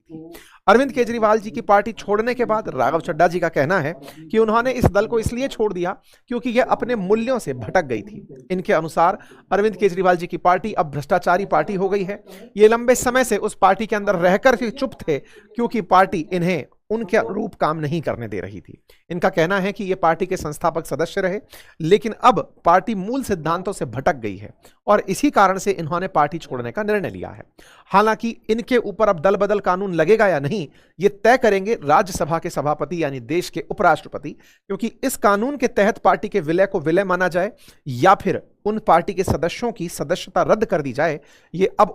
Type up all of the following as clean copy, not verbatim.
थी। अरविंद केजरीवाल जी की पार्टी छोड़ने के बाद राघव चड्ढा जी का कहना है कि उन्होंने इस दल को इसलिए छोड़ दिया क्योंकि यह अपने मूल्यों से भटक गई थी। इनके अनुसार अरविंद केजरीवाल जी की पार्टी अब भ्रष्टाचारी पार्टी हो गई है। ये लंबे समय से उस पार्टी के अंदर रहकर भी चुप थे क्योंकि पार्टी इन्हें उनके अनुरूप काम नहीं करने दे रही थी। इनका कहना है कि ये पार्टी के संस्थापक सदस्य रहे, लेकिन अब पार्टी मूल सिद्धांतों से भटक गई है और इसी कारण से इन्होंने पार्टी छोड़ने का निर्णय लिया है। हालांकि इनके ऊपर अब दल बदल कानून लगेगा या नहीं, ये तय करेंगे राज्यसभा के सभापति यानी देश के उपराष्ट्रपति, क्योंकि इस कानून के तहत पार्टी के विलय को विलय माना जाए या फिर उन पार्टी के सदस्यों की सदस्यता रद्द कर दी जाए, ये अब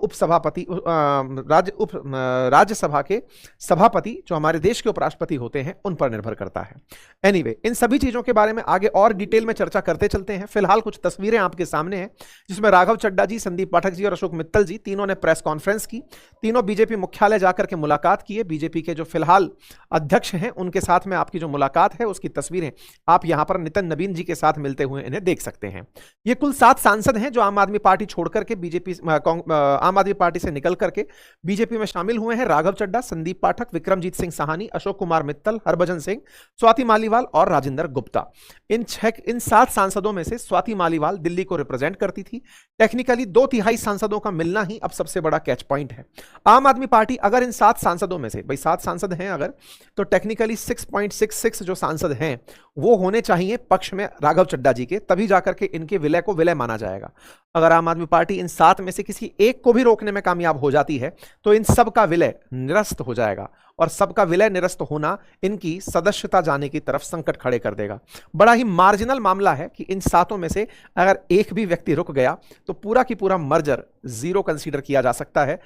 राज्यसभा के सभापति जो हमारे देश के उपराष्ट्रपति होते हैं उन पर निर्भर करता है। एनीवे, इन सभी चीजों के बारे में आगे और डिटेल में चर्चा करते चलते हैं। फिलहाल कुछ तस्वीरें आपके सामने हैं जिसमें राघव चड्ढा जी, संदीप पाठक जी और अशोक मित्तल जी तीनों ने प्रेस कॉन्फ्रेंस की। तीनों बीजेपी मुख्यालय जाकर के मुलाकात किए। बीजेपी के जो फिलहाल अध्यक्ष हैं उनके साथ में आपकी जो मुलाकात है उसकी तस्वीरें आप यहां पर नितिन नवीन जी के साथ मिलते हुए इन्हें देख सकते हैं। ये कुल 7 सांसद हैं जो आम आदमी पार्टी छोड़ करके आम आदमी पार्टी से निकल करके बीजेपी में शामिल हुए हैं। राघव चड्ढा, संदीप पाठक, विक्रमजीत सिंह साहनी, अशोक कुमार मित्तल, हरभजन सिंह, स्वाति मालीवाल और राजेंद्र गुप्ता। इन 7 सांसदों में से स्वाति मालीवाल दिल्ली को रिप्रेजेंट करती थी। टेक्निकली 2/3 सांसदों का मिलना ही अब सबसे बड़ा कैच पॉइंट है। आम आदमी पार्टी अगर इन 7 सांसदों में से, भाई 7 सांसद हैं अगर, तो टेक्निकली 6.66 जो सांसद हैं वो होने चाहिए पक्ष में राघव चड्ढा जी के, तभी जाकर के इनके विलय को विलय माना जाएगा। अगर आम आदमी पार्टी इन 7 में से किसी एक को भी रोकने में कामयाब हो जाती है तो इन सब का विलय निरस्त हो जाएगा और सबका विलय निरस्त होना इनकी सदस्यता जाने की तरफ संकट खड़े कर देगा। बड़ा ही मार्जिनल मामला है कि इन 7 में से अगर एक भी व्यक्ति रुक गया तो पूरा की पूरा मर्जर जीरो कंसीडर किया जा सकता है।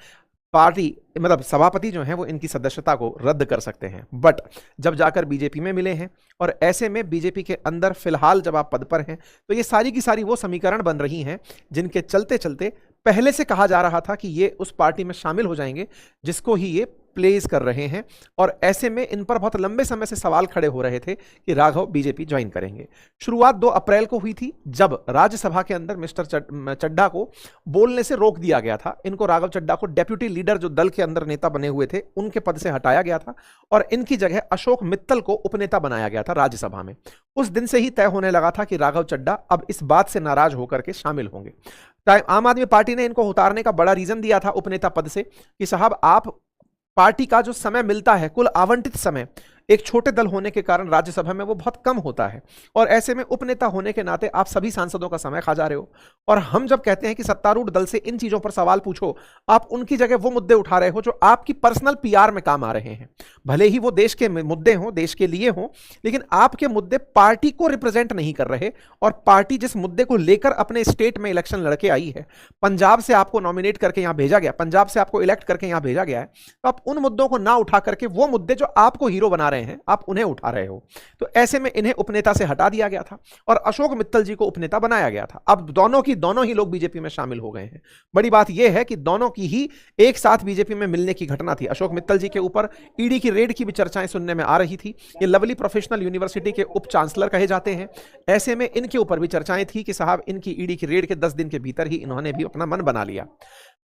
पार्टी मतलब सभापति जो हैं वो इनकी सदस्यता को रद्द कर सकते हैं। बट जब जाकर बीजेपी में मिले हैं और ऐसे में बीजेपी के अंदर फिलहाल जब आप पद पर हैं तो ये सारी की सारी वो समीकरण बन रही हैं जिनके चलते चलते पहले से कहा जा रहा था कि ये उस पार्टी में शामिल हो जाएंगे जिसको ही ये प्लेस कर रहे हैं। और ऐसे में इन पर बहुत लंबे समय से सवाल खड़े हो रहे थे कि राघव बीजेपी ज्वाइन करेंगे। शुरुआत 2 अप्रैल को हुई थी जब राज्यसभा के अंदर मिस्टर चड्ढा को बोलने से रोक दिया गया था। इनको राघव चड्ढा को डेप्यूटी लीडर जो दल के अंदर नेता बने हुए थे उनके पद से हटाया गया था और इनकी जगह अशोक मित्तल को उपनेता बनाया गया था राज्यसभा में। उस दिन से ही तय होने लगा था कि राघव चड्ढा अब इस बात से नाराज होकर के शामिल होंगे। आम आदमी पार्टी ने इनको उतारने का बड़ा रीजन दिया था उपनेता पद से कि साहब आप पार्टी का जो समय मिलता है, कुल आवंटित समय एक छोटे दल होने के कारण राज्यसभा में वो बहुत कम होता है और ऐसे में उपनेता होने के नाते आप सभी सांसदों का समय खा जा रहे हो। और हम जब कहते हैं कि सत्तारूढ़ दल से इन चीजों पर सवाल पूछो, आप उनकी जगह वो मुद्दे उठा रहे हो जो आपकी पर्सनल पीआर में काम आ रहे हैं। भले ही वो देश के मुद्दे हों, देश के लिए हों, लेकिन आपके मुद्दे पार्टी को रिप्रेजेंट नहीं कर रहे। और पार्टी जिस मुद्दे को लेकर अपने स्टेट में इलेक्शन लड़के आई है, पंजाब से आपको नॉमिनेट करके यहां भेजा गया, पंजाब से आपको इलेक्ट करके यहां भेजा गया है, तो आप उन मुद्दों को ना उठा करके वो मुद्दे जो आपको हीरो बना रहे हैं आप उन्हें उठा रहे हो। तो ऐसे में इन्हें उपनेता से हटा दिया गया था और अशोक मित्तल जी को उपनेता बनाया गया था। अब दोनों ही लोग बीजेपी में शामिल हो गए हैं। बड़ी बात यह है कि दोनों की ही एक साथ बीजेपी में मिलने की घटना थी। अशोक मित्तल जी के ऊपर ईडी की रेड की भी चर्चाएं सुनने में आ रही थी। ये लवली प्रोफेशनल यूनिवर्सिटी के उप चांसलर कहे जाते हैं। ऐसे में इनके ऊपर भी चर्चाएं थी कि साहब इनकी ईडी की रेड के 10 दिन के भीतर ही इन्होंने भी अपना मन बना लिया।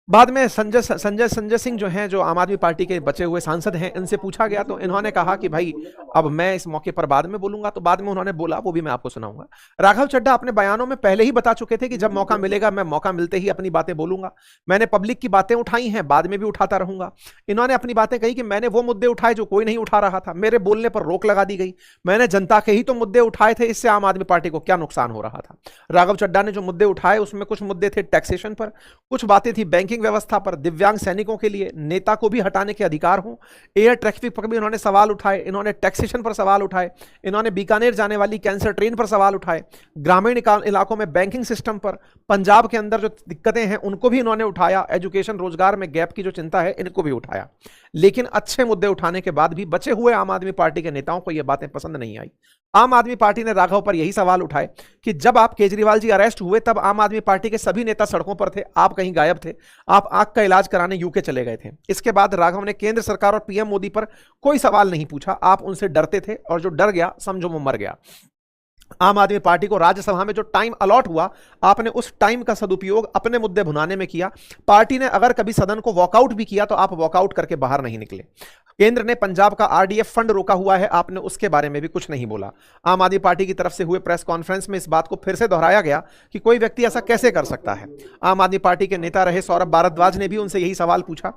बाद में संजय सिंह जो हैं, जो आम आदमी पार्टी के बचे हुए सांसद हैं, इनसे पूछा गया तो इन्होंने कहा कि भाई अब मैं इस मौके पर बाद में बोलूंगा। तो बाद में उन्होंने बोला, वो भी मैं आपको सुनाऊंगा। राघव चड्ढा अपने बयानों में पहले ही बता चुके थे कि जब मौका मिलेगा मैं मौका मिलते ही अपनी बातें बोलूंगा। मैंने पब्लिक की बातें उठाई हैं, बाद में भी उठाता रहूंगा। इन्होंने अपनी बातें कही कि मैंने वो मुद्दे उठाए जो कोई नहीं उठा रहा था, मेरे बोलने पर रोक लगा दी गई। मैंने जनता के ही तो मुद्दे उठाए थे, इससे आम आदमी पार्टी को क्या नुकसान हो रहा था। राघव चड्ढा ने जो मुद्दे उठाए उसमें कुछ मुद्दे थे टैक्सेशन पर, कुछ बातें थी बैंकिंग व्यवस्था पर, दिव्यांग सैनिकों के लिए नेता को भी हटाने के अधिकार हो, एयर ट्रैफिक पर भी इन्होंने सवाल उठाए, इन्होंने टैक्सेशन पर सवाल उठाए, इन्होंने बीकानेर जाने वाली कैंसर ट्रेन पर सवाल उठाए, ग्रामीण इलाकों में बैंकिंग सिस्टम पर, पंजाब के अंदर जो दिक्कतें हैं उनको भी इन्होंने उठाया, एजुकेशन रोजगार में गैप की जो चिंता है इनको भी उठाया। लेकिन अच्छे मुद्दे उठाने के बाद भी बचे हुए आम आदमी पार्टी के नेताओं को यह बातें पसंद नहीं आई। आम आदमी पार्टी ने राघव पर यही सवाल उठाए कि जब आप केजरीवाल जी अरेस्ट हुए तब आम आदमी पार्टी के सभी नेता सड़कों पर थे, आप कहीं गायब थे, आप आंख का इलाज कराने यूके चले गए थे। इसके बाद राघव ने केंद्र सरकार और पीएम मोदी पर कोई सवाल नहीं पूछा, आप उनसे डरते थे और जो डर गया समझो वो मर गया। आम आदमी पार्टी को राज्यसभा में जो टाइम अलॉट हुआ, आपने उस टाइम का सदुपयोग अपने मुद्दे भुनाने में किया। पार्टी ने अगर कभी सदन को वॉकआउट भी किया तो आप वॉकआउट करके बाहर नहीं निकले। केंद्र ने पंजाब का आरडीएफ फंड रोका हुआ है, आपने उसके बारे में भी कुछ नहीं बोला। आम आदमी पार्टी की तरफ से हुए प्रेस कॉन्फ्रेंस में इस बात को फिर से दोहराया गया कि कोई व्यक्ति ऐसा कैसे कर सकता है। आम आदमी पार्टी के नेता रहे सौरभ भारद्वाज ने भी उनसे यही सवाल पूछा।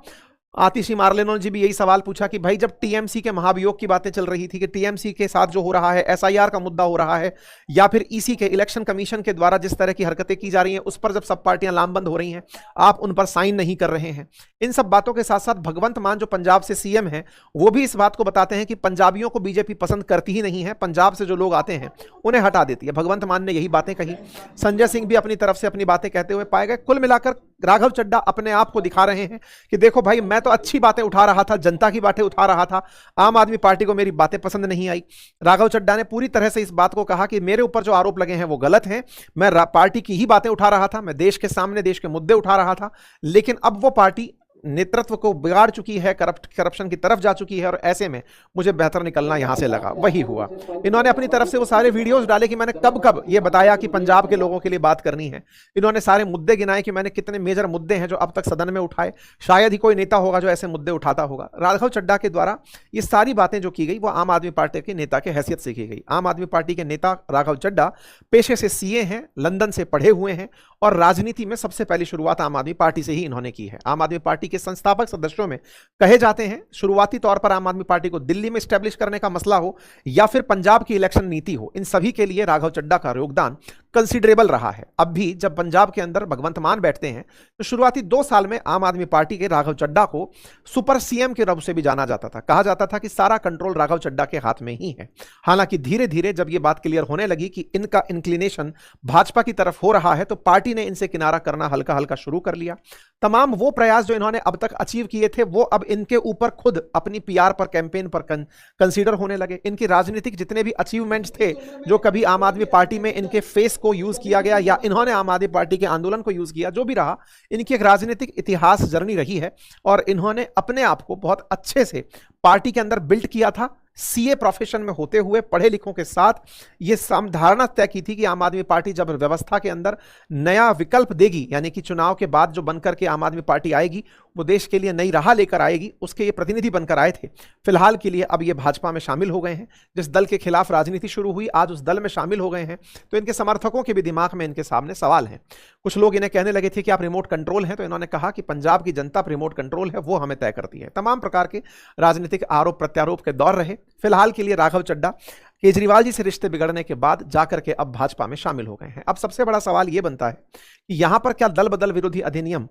आतिशी मार्लेनो जी भी यही सवाल पूछा कि भाई जब टीएमसी के महाभियोग की बातें चल रही थी कि टीएमसी के साथ जो हो रहा है, एसआईआर का मुद्दा हो रहा है, या फिर ईसी के इलेक्शन कमीशन के द्वारा जिस तरह की हरकतें की जा रही हैं उस पर जब सब पार्टियां लामबंद हो रही हैं, आप उन पर साइन नहीं कर रहे हैं। इन सब बातों के साथ साथ भगवंत मान जो पंजाब से सीएम हैं, वो भी इस बात को बताते हैं कि पंजाबियों को बीजेपी पसंद करती ही नहीं है, पंजाब से जो लोग आते हैं उन्हें हटा देती है। भगवंत मान ने यही बातें कही। संजय सिंह भी अपनी तरफ से अपनी बातें कहते हुए पाए गए। कुल मिलाकर राघव चड्ढा अपने आप को दिखा रहे हैं कि देखो भाई, मैं तो अच्छी बातें उठा रहा था, जनता की बातें उठा रहा था, आम आदमी पार्टी को मेरी बातें पसंद नहीं आई। राघव चड्ढा ने पूरी तरह से इस बात को कहा कि मेरे ऊपर जो आरोप लगे हैं वो गलत हैं, मैं पार्टी की ही बातें उठा रहा था, मैं देश के सामने देश के मुद्दे उठा रहा था, लेकिन अब वो पार्टी नेतृत्व को बिगाड़ चुकी है, करप्शन की तरफ जा चुकी है, और ऐसे में मुझे बेहतर निकलना यहां से लगा। वही हुआ। इन्होंने अपनी तरफ से वो सारे वीडियोस डाले कि मैंने कब कब ये बताया कि पंजाब के लोगों के लिए बात करनी है। इन्होंने सारे मुद्दे गिनाए कि मैंने कितने मेजर मुद्दे हैं जो अब तक सदन में उठाए। शायद ही कोई नेता होगा जो ऐसे मुद्दे उठाता होगा। राघव चड्ढा के द्वारा ये सारी बातें जो की गई वो आम आदमी पार्टी के नेता के हैसियत से की गई। आम आदमी पार्टी के नेता राघव चड्ढा पेशे से सीए हैं, लंदन से पढ़े हुए हैं, और राजनीति में सबसे पहली शुरुआत आम आदमी पार्टी से ही इन्होंने की है। आम आदमी पार्टी के संस्थापक सदस्यों में कहे जाते हैं, शुरुआती तौर पर आम आदमी पार्टी को दिल्ली में स्टैब्लिश करने का मसला हो या फिर पंजाब की इलेक्शन नीति हो, इन सभी के लिए राघव चड्ढा का योगदान कंसिडरेबल रहा है। अब भी जब पंजाब के अंदर भगवंत मान बैठते हैं तो शुरुआती 2 साल में आम आदमी पार्टी के राघव चड्ढा को सुपर सीएम के रूप से भी जाना जाता था। कहा जाता था कि सारा कंट्रोल राघव चड्ढा के हाथ में ही है। हालांकि धीरे धीरे जब यह बात क्लियर होने लगी कि इनका इंक्लिनेशन भाजपा की तरफ हो रहा है तो पार्टी ने इनसे किनारा करना हल्का हल्का शुरू कर लिया। तमाम वो प्रयास जो इन्होंने अब तक अचीव किए थे वो अब इनके ऊपर खुद अपनी पीआर पर, कैंपेन पर कंसीडर होने लगे। इनकी राजनीतिक जितने भी अचीवमेंट्स थे जो कभी आम आदमी पार्टी में इनके फेस को यूज किया गया या इन्होंने आम आदमी पार्टी के आंदोलन को यूज किया, जो भी रहा, इनकी एक राजनीतिक इतिहास जर्नी रही है और इन्होंने अपने आप को बहुत अच्छे से पार्टी के अंदर बिल्ड किया था। सीए प्रोफेशन में होते हुए पढ़े लिखों के साथ यह धारणा तय की थी कि आम आदमी पार्टी जब व्यवस्था के अंदर नया विकल्प देगी, यानी कि चुनाव के बाद जो बनकर के आम आदमी पार्टी आएगी वो देश के लिए नई राह लेकर आएगी, उसके ये प्रतिनिधि बनकर आए थे। फिलहाल के लिए अब ये भाजपा में शामिल हो गए हैं। जिस दल के खिलाफ राजनीति शुरू हुई आज उस दल में शामिल हो गए हैं, तो इनके समर्थकों के भी दिमाग में इनके सामने सवाल हैं। कुछ लोग इन्हें कहने लगे थे कि आप रिमोट कंट्रोल हैं, तो इन्होंने कहा कि पंजाब की जनता रिमोट कंट्रोल है, वो हमें तय करती है। तमाम प्रकार के राजनीतिक आरोप प्रत्यारोप के दौर रहे। फिलहाल के लिए राघव चड्ढा केजरीवाल जी से रिश्ते बिगड़ने के बाद जाकर के अब भाजपा में शामिल हो गए हैं। अब सबसे बड़ा सवाल यह बनता है कि यहां पर क्या दल बदल विरोधी अधिनियम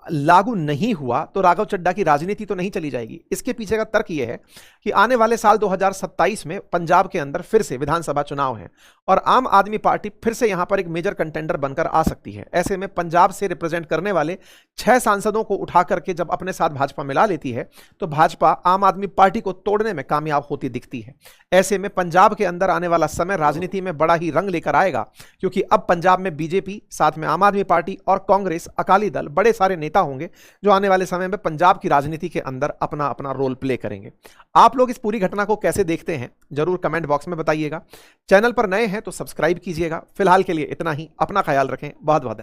लागू नहीं हुआ तो राघव चड्ढा की राजनीति तो नहीं चली जाएगी। इसके पीछे का तर्क यह है कि आने वाले साल 2027 में पंजाब के अंदर फिर से विधानसभा चुनाव है और आम आदमी पार्टी फिर से यहां पर एक मेजर कंटेंडर बनकर आ सकती है। ऐसे में पंजाब से रिप्रेजेंट करने वाले 6 सांसदों को उठा करके जब अपने साथ भाजपा मिला लेती है तो भाजपा आम आदमी पार्टी को तोड़ने में कामयाब होती दिखती है। ऐसे में पंजाब के अंदर आने वाला समय राजनीति में बड़ा ही रंग लेकर आएगा, क्योंकि अब पंजाब में बीजेपी, साथ में आम आदमी पार्टी और कांग्रेस, अकाली दल, बड़े सारे नेता होंगे जो आने वाले समय में पंजाब की राजनीति के अंदर अपना अपना रोल प्ले करेंगे। आप लोग इस पूरी घटना को कैसे देखते हैं जरूर कमेंट बॉक्स में बताइएगा। चैनल पर नए हैं तो सब्सक्राइब कीजिएगा। फिलहाल के लिए इतना ही। अपना ख्याल रखें। बहुत बहुत